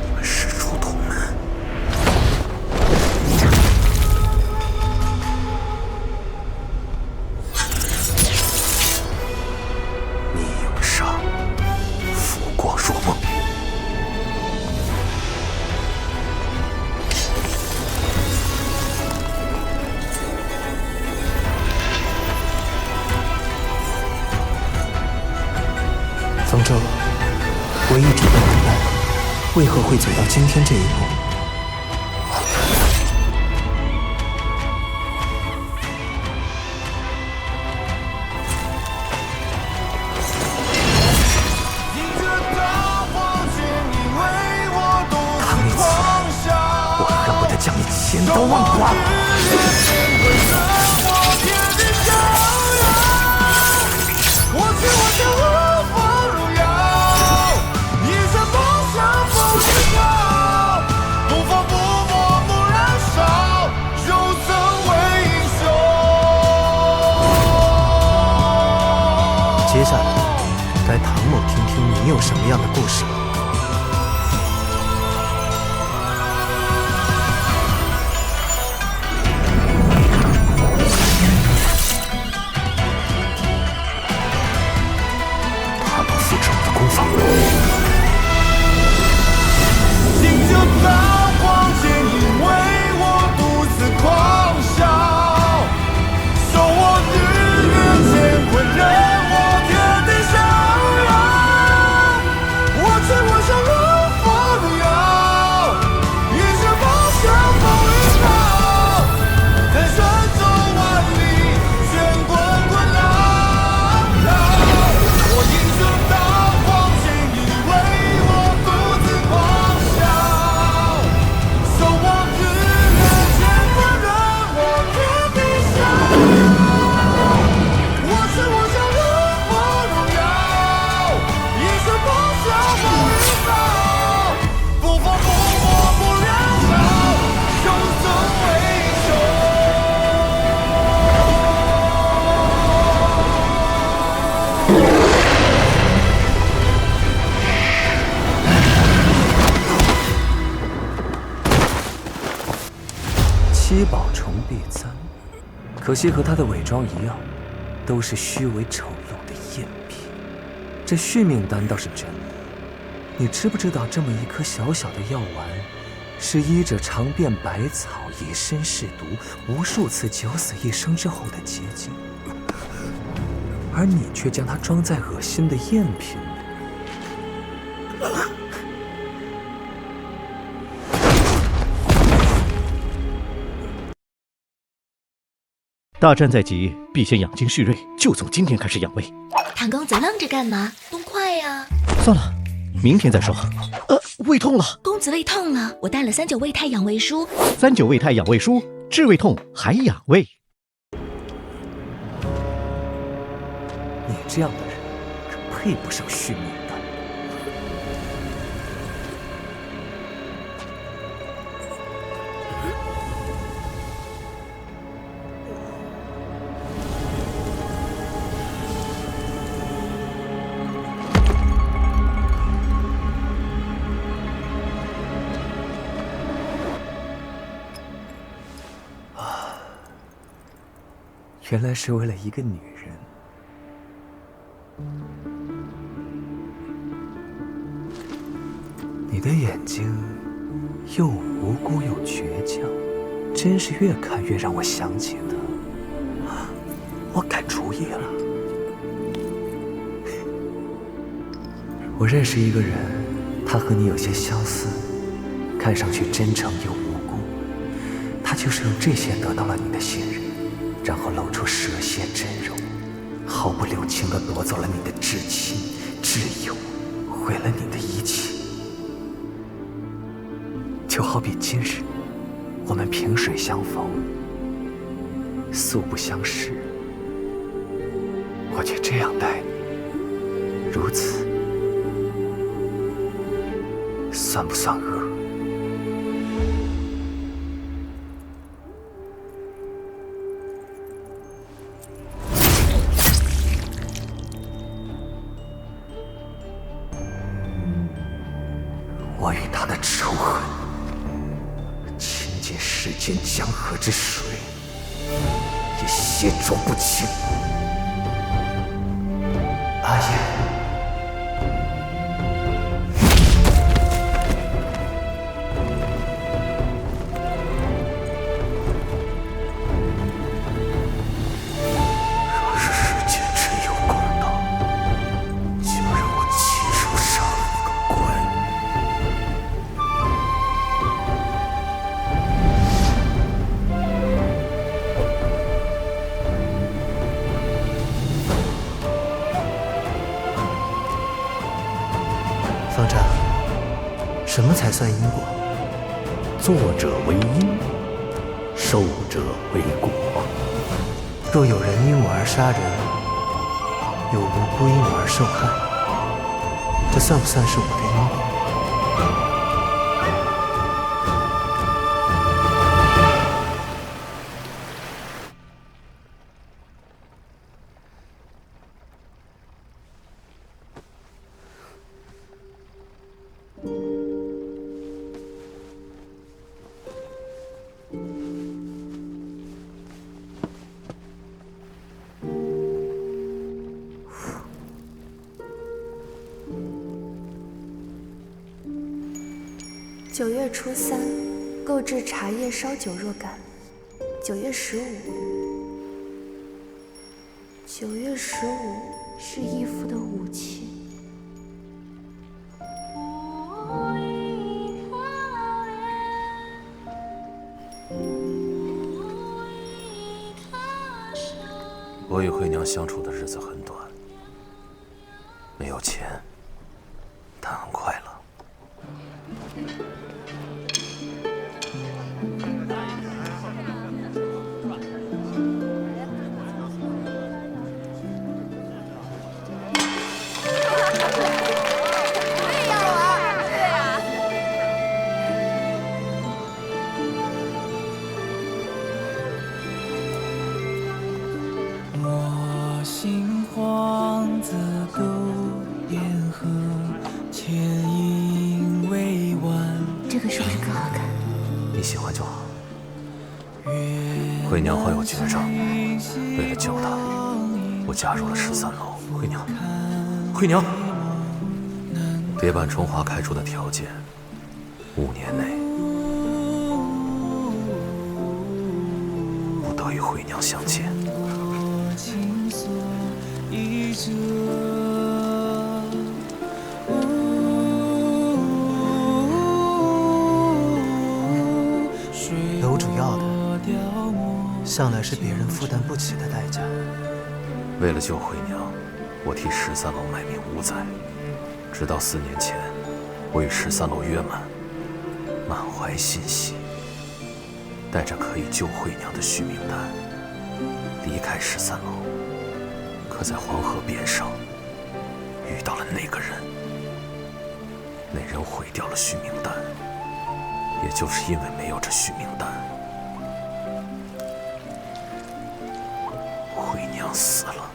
你们师出同门，逆影杀，浮光若梦。方舟，我一直都明白，为何会走到今天这一步。唐立辞，我恨不得将你千刀万剐。什么样的故事吗？他们复制我的功法。醒着发光间，因为我独自狂笑，手握日月乾坤，任我天地逍遥。我追我向如佛荣耀，一生方向风雨涛，在山中万里，卷滚滚浪涛。我迎着大光间，以为我独自狂笑，手握日月乾坤，任我天地逍遥。我追我向如佛荣耀，一生方向风雨涛，不疯不魔不燃烧，永生为求。七宝重璧簪，可惜和他的伪装一样，都是虚伪丑陋的赝品。这续命丹倒是真的，你知不知道这么一颗小小的药丸，是医者尝遍百草，以身试毒，无数次九死一生之后的结晶，而你却将它装在恶心的赝品里。大战在即，必先养精蓄锐，就从今天开始养胃。唐公子愣着干嘛？动快呀！算了，明天再说。胃痛了。公子胃痛了，我带了39胃泰养胃舒。39胃泰养胃舒，治胃痛还养胃。你这样的人，可配不上续命丹。原来是为了一个女人。你的眼睛又无辜又倔强，真是越看越让我想起的。我改主意了。我认识一个人，他和你有些相似，看上去真诚又无辜。他就是用这些得到了你的信任，然后露出蛇蝎真容，毫不留情地夺走了你的至亲挚友，毁了你的一切。就好比今日，我们萍水相逢，素不相识，我却这样待你，如此，算不算恶？我与他的仇恨，倾尽世间江河之水，也亵渎不清。阿燕。若是世间真有公道，就让我亲手杀了那个怪物。方丈，什么才算因果？作者为因，受者为果。若有人因我而杀人，有无辜因我而受害，这算不算是我的因果？ 9月初3，购置茶叶烧酒若干。9月15，9月15是义父的武器。我与惠娘相处的日子很短，没有钱，但很快乐。我心慌自古烟河，牵引未完。这个是不是更好看？你喜欢就好。惠娘患有绝症，为了救她，我加入了13楼。惠娘，惠娘，蝶坂春华开出的条件，5年内不得与惠娘相见。楼主要的，向来是别人负担不起的代价。为了救惠娘，我替13楼卖命5载，直到4年前，我与13楼约满，满怀欣喜，带着可以救惠娘的续命丹，离开13楼。可在黄河边上遇到了那个人，那人毁掉了续命丹，也就是因为没有这续命丹，惠娘死了。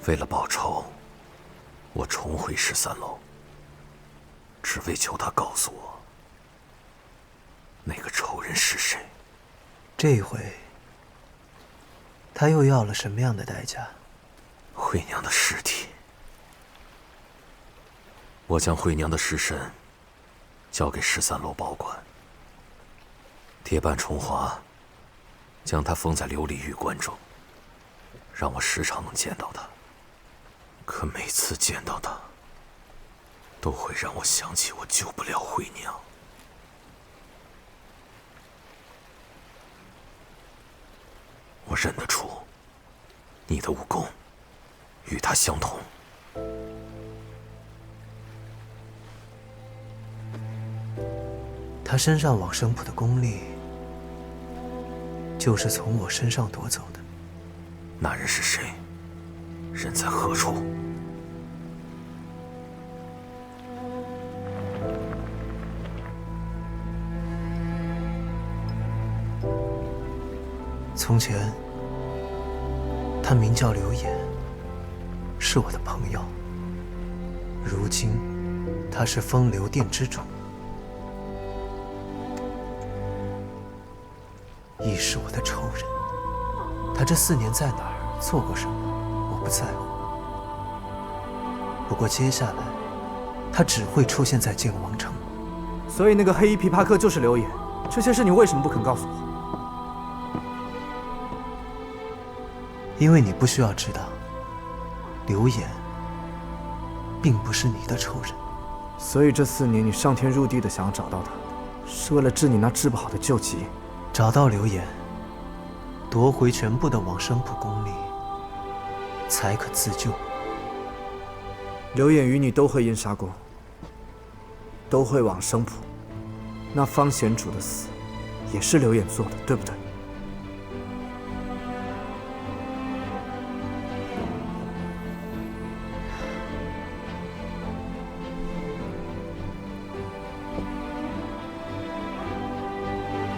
为了报仇，我重回13楼，只为求他告诉我，那个仇人是谁。这一回，他又要了什么样的代价？惠娘的尸体。我将惠娘的尸身交给13楼保管。蝶坂重华将她封在琉璃玉棺中，让我时常能见到她。可每次见到她，都会让我想起我救不了惠娘。我认得出你的武功与她相同。他身上往生谱的功力，就是从我身上夺走的。那人是谁？人在何处？从前，他名叫刘岩，是我的朋友。如今，他是风流殿之主，亦是我的仇人。他这4年在哪儿做过什么，我不在乎。不过接下来，他只会出现在剑王城。所以那个黑衣琵琶客就是刘岩。这些事你为什么不肯告诉我？因为你不需要知道，刘岩并不是你的仇人。所以这4年你上天入地的想要找到他，是为了治你那治不好的旧疾。找到刘岩，夺回全部的往生浦功力，才可自救。刘演与你都会阴杀功，都会往生浦，那方贤主的死，也是刘演做的，对不对？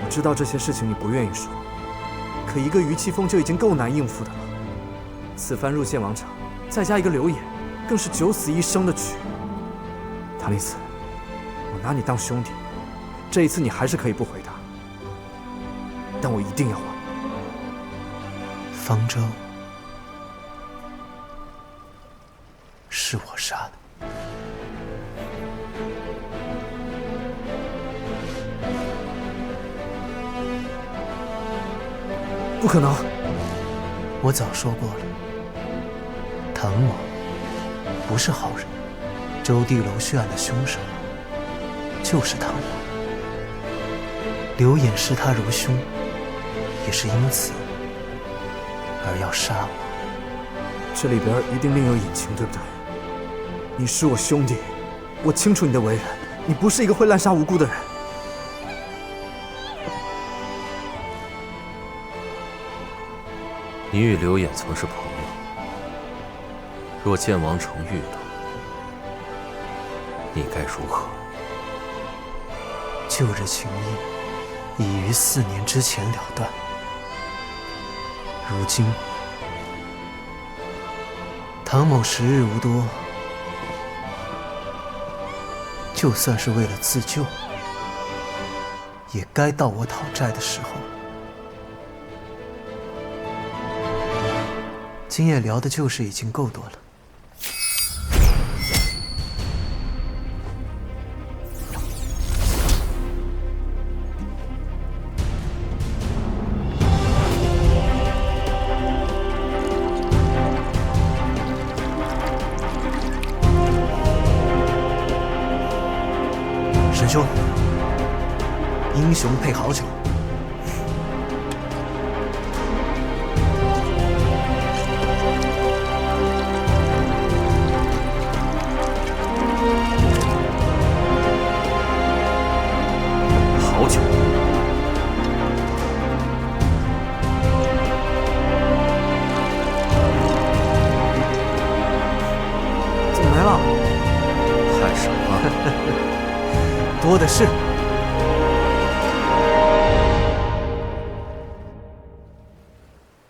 我知道这些事情你不愿意说，可一个于气风就已经够难应付的了。此番入剑王场，再加一个刘演，更是九死一生的局。唐丽子，我拿你当兄弟，这一次你还是可以不回答，但我一定要还。方舟是我杀的。不可能！我早说过了，唐某不是好人，周地楼血案的凶手就是唐某。刘演视他如兄，也是因此而要杀我。这里边一定另有隐情，对不对？你是我兄弟，我清楚你的为人，你不是一个会滥杀无辜的人。你与刘演曾是朋友，若剑王城遇到，你该如何？旧日情谊已于4年之前了断，如今唐某时日无多，就算是为了自救，也该到我讨债的时候。今夜聊的旧事已经够多了。沈兄，英雄配好酒。好酒。怎么没了？太少了。多的是。